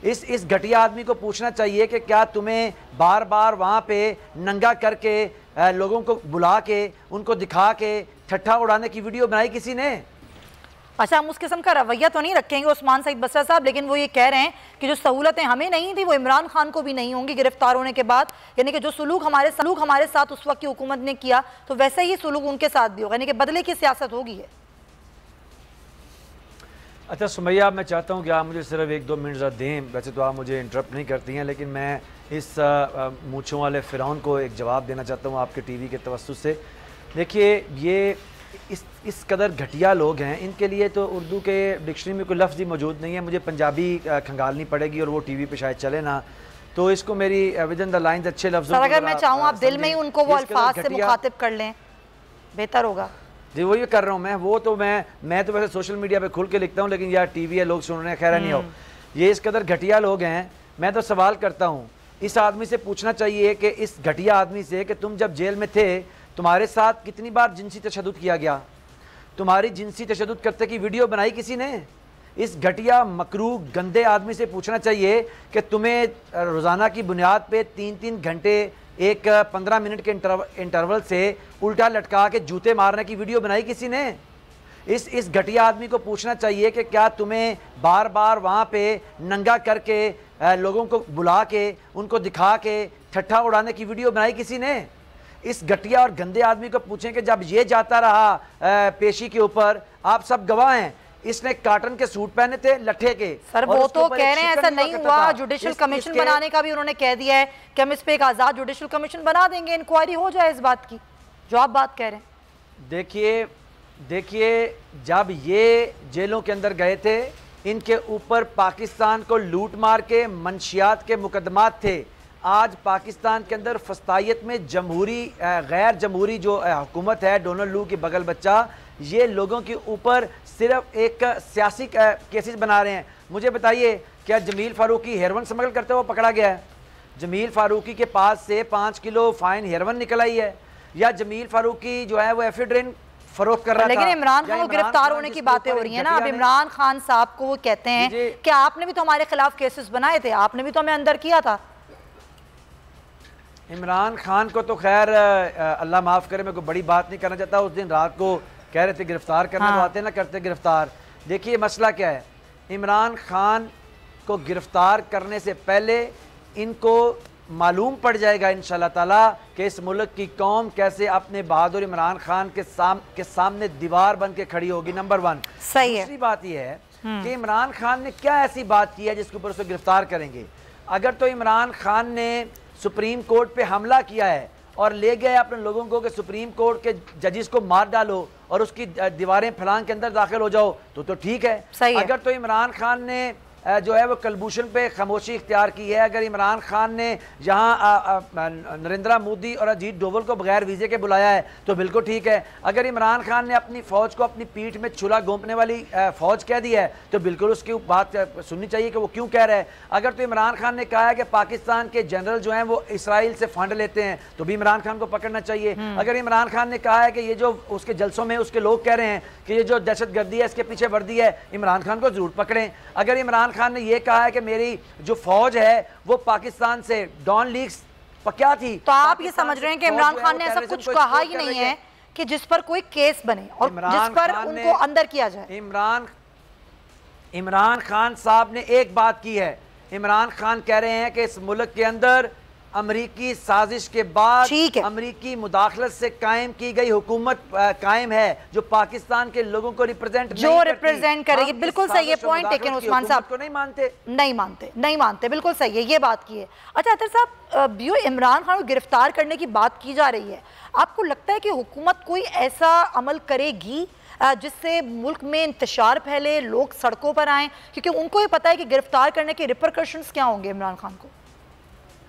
इस घटिया आदमी को पूछना चाहिए कि क्या तुम्हें बार बार वहाँ पे नंगा करके लोगों को बुला के उनको दिखा के ठट्ठा उड़ाने की वीडियो बनाई किसी ने? अच्छा, हम उस किस्म का रवैया तो नहीं रखेंगे उस्मान सईद बसरा साहब, लेकिन वो ये कह रहे हैं कि जो सहूलतें हमें नहीं थी वो इमरान खान को भी नहीं होंगी गिरफ्तार होने के बाद। यानी कि जो सलूक हमारे साथ उस वक्त की हुकूमत ने किया तो वैसे ही सलूक उनके साथ भी होगा, यानी कि बदले की सियासत होगी है। अच्छा सुमैया, मैं चाहता हूँ कि आप मुझे सिर्फ 1-2 मिनट ज़रा दें। वैसे तो आप मुझे इंटरप्ट नहीं करती हैं, लेकिन मैं इस मूँछों वाले फ़िरौन को एक जवाब देना चाहता हूँ आपके टीवी के तवस्सुस से। देखिए, ये इस कदर घटिया लोग हैं, इनके लिए तो उर्दू के डिक्शनरी में कोई लफ्ज़ ही मौजूद नहीं है। मुझे पंजाबी खंगालनी पड़ेगी और वो टीवी पे शायद चले ना, तो इसको मेरी विद इन द लाइन्स अच्छे लफ्ज़ों सर, अगर मैं चाहूँ आप दिल में ही उनको वो अल्फाज से मुखातिब कर लें, बेहतर होगा। जी वही कर रहा हूँ मैं। वो तो मैं तो वैसे सोशल मीडिया पे खुल के लिखता हूँ, लेकिन यार टीवी है, लोग सुन रहे हैं, खैर नहीं हो। ये इस कदर घटिया लोग हैं। मैं तो सवाल करता हूँ, इस आदमी से पूछना चाहिए कि इस घटिया आदमी से कि तुम जब जेल में थे तुम्हारे साथ कितनी बार जिनसी तशद्दुद किया गया? तुम्हारी जिनसी तशद्दुद करते की वीडियो बनाई किसी ने? इस घटिया मकरूह गंदे आदमी से पूछना चाहिए कि तुम्हें रोज़ाना की बुनियाद पे 3-3 घंटे एक 15 मिनट के इंटरवल से उल्टा लटका के जूते मारने की वीडियो बनाई किसी ने? इस घटिया आदमी को पूछना चाहिए कि क्या तुम्हें बार बार वहाँ पे नंगा करके लोगों को बुला के उनको दिखा के ठट्ठा उड़ाने की वीडियो बनाई किसी ने? इस घटिया और गंदे आदमी को पूछें कि जब ये जाता रहा पेशी के ऊपर, आप सब गवाह हैं, इसने कॉटन के सूट पहने थे लट्ठे के। सर वो तो कह रहे हैं ऐसा नहीं हुआ। जुडिशल कमीशन बनाने का भी उन्होंने कह दिया है कि हम इस पे एक आज़ाद जुडिशल कमीशन बना देंगे, इंक्वायरी हो जाए इस बात की जो आप बात कह रहे हैं। देखिए जब ये जेलों के अंदर गए थे, इनके ऊपर पाकिस्तान को लूट मार के मंशियात के मुकदमात थे। आज पाकिस्तान के अंदर फस्तायत में जमहूरी गैर जमहूरी जो हुकूमत है, डोनाल्ड लू की बगल बच्चा, ये लोगों के ऊपर सिर्फ एक सियासी केसेस बना रहे हैं। मुझे बताइए, क्या जमील फारूकी हेरोइन स्मगल करते हुए पकड़ा गया है? जमील फारूकी के पास से 5 किलो फाइन हेरोइन निकल आई है? या जमील फारूकी जो है वो एफिड्रिन फरोख्त कर रहा था? लेकिन इमरान खान को गिरफ्तार होने की बातें हो रही हैं ना। अब इमरान खान साहब को वो कहते हैं कि आपने भी तो हमारे खिलाफ केसेस बनाए थे, आपने भी तो हमें अंदर किया था। इमरान खान को तो खैर अल्लाह माफ़ करे, मैं कोई बड़ी बात नहीं करना चाहता। उस दिन रात को कह रहे थे गिरफ्तार करना, तो आते ना करते गिरफ्तार। देखिए मसला क्या है, इमरान खान को गिरफ्तार करने से पहले इनको मालूम पड़ जाएगा इंशाल्लाह ताला कि इस मुल्क की कौम कैसे अपने बहादुर इमरान खान के सामने दीवार बन के खड़ी होगी। नंबर 1। सही है। दूसरी बात यह है कि इमरान खान ने क्या ऐसी बात की है जिसके ऊपर उसे गिरफ्तार करेंगे? अगर तो इमरान खान ने सुप्रीम कोर्ट पे हमला किया है और ले गए अपने लोगों को कि सुप्रीम कोर्ट के जजेस को मार डालो और उसकी दीवारें फलांग के अंदर दाखिल हो जाओ, तो ठीक है। अगर तो इमरान खान ने जो है वो कलभूषण पे खामोशी इख्तियार की है, अगर इमरान खान ने यहाँ नरेंद्र मोदी और अजीत डोवल को बगैर वीज़े के बुलाया है तो बिल्कुल ठीक है। अगर इमरान खान ने अपनी फ़ौज को अपनी पीठ में छुरा घोंपने वाली फ़ौज कह दी है तो बिल्कुल उसकी बात सुननी चाहिए कि वो क्यों कह रहा है। अगर तो इमरान खान ने कहा है कि पाकिस्तान के जनरल जो हैं वो इसराइल से फंड लेते हैं तो भी इमरान खान को पकड़ना चाहिए। अगर इमरान खान ने कहा है कि ये जो उसके जलसों में उसके लोग कह रहे हैं कि ये जो दहशत गर्दी है इसके पीछे वर्दी है, इमरान खान को ज़रूर पकड़ें। अगर इमरान खान ने यह कहा है कि मेरी जो फौज है वो पाकिस्तान से डॉन लीक्स क्या थी, तो आप ये समझ रहे हैं कि इमरान खान ने ऐसा कुछ कहा ही नहीं है कि जिस पर कोई केस बने और जिस पर उनको अंदर किया जाए। इमरान खान साहब ने एक बात की है। इमरान खान कह रहे हैं कि इस मुल्क के अंदर अमरीकी साजिश के बाद अमरीकी मुदाखलत से कायम की गई हुकूमत कायम है जो पाकिस्तान के लोगों को रिप्रेजेंट करेगी। बिल्कुल सही है पॉइंट, लेकिन उस्मान साहब को नहीं मानते बिल्कुल सही है, ये बात की है। अच्छा अतर साहब, जो इमरान खान को गिरफ्तार करने की बात की जा रही है, आपको लगता है कि हुकूमत कोई ऐसा अमल करेगी जिससे मुल्क में इंतशार फैले, लोग सड़कों पर आएँ? क्योंकि उनको ये पता है कि गिरफ्तार करने के रिपरकशंस क्या होंगे इमरान खान को।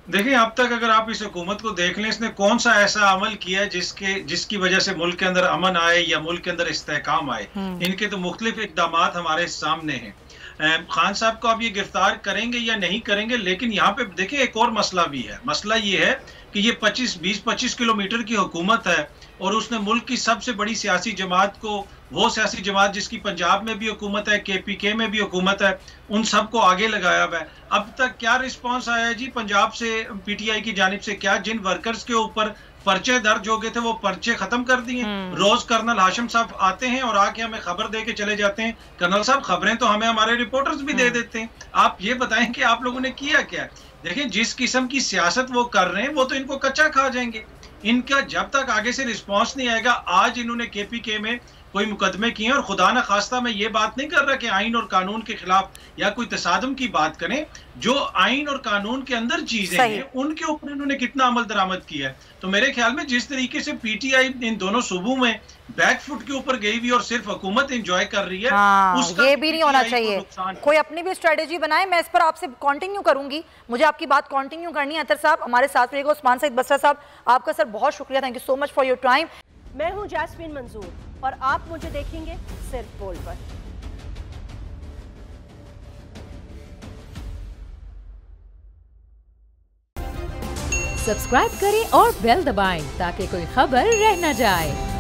देखिए, अब तक अगर आप इस हुकूमत को देख लें, इसने कौन सा ऐसा अमल किया है जिसकी वजह से मुल्क के अंदर अमन आए या मुल्क के अंदर इस्तेहकाम आए। इनके तो मुख्तलिफ इक़दामात हमारे सामने हैं। खान साहब को आप ये गिरफ्तार करेंगे या नहीं करेंगे, लेकिन यहाँ पे देखिए एक और मसला भी है। मसला ये है कि ये 20-25 किलोमीटर की हुकूमत है और उसने मुल्क की सबसे बड़ी सियासी जमात को, वो सियासी जमात जिसकी पंजाब में भी हुकूमत है, KPK में भी हुकूमत है, उन सबको आगे लगाया हुआ है। अब तक क्या रिस्पांस आया है जी पंजाब से, PTI की जानिब से? क्या जिन वर्कर्स के ऊपर पर्चे दर्ज हो गए थे वो पर्चे खत्म कर दिए? रोज कर्नल हाशिम साहब आते हैं और आके हमें खबर दे के चले जाते हैं। कर्नल साहब खबरें तो हमें हमारे रिपोर्टर्स भी दे देते हैं। आप ये बताएं कि आप लोगों ने किया क्या? देखिए जिस किस्म की सियासत वो कर रहे हैं वो तो इनको कच्चा खा जाएंगे। इनका जब तक आगे से रिस्पांस नहीं आएगा, आज इन्होंने KPK में कोई मुकदमे किए हैं, और खुदा न खास्ता मैं ये बात नहीं कर रहा कि आइन और कानून के खिलाफ या कोई तसादुम की बात करें, जो आइन और कानून के अंदर चीजें हैं उनके ऊपर इन्होंने कितना अमल दरामद किया है। तो मेरे ख्याल में जिस तरीके से PTI इन दोनों सूबों में बैकफुट के ऊपर गई हुई और सिर्फ हुकूमत एंजॉय कर रही है, उसका ये भी नहीं होना चाहिए। कोई अपनी भी स्ट्रेटेजी बनाए। मैं इस पर आपसे कंटिन्यू करूंगी, मुझे आपकी बात कंटिन्यू करनी है। अतर साहब हमारे साथ रहेगा। उस्मान सईद बसरा साहब, आपका सर बहुत शुक्रिया, thank you so much for your time. मैं हूं जैस्मीन मंजूर और आप मुझे देखेंगे सिर्फ बोल पर। सब्सक्राइब करें और बेल दबाएं ताकि कोई खबर रह न जाए।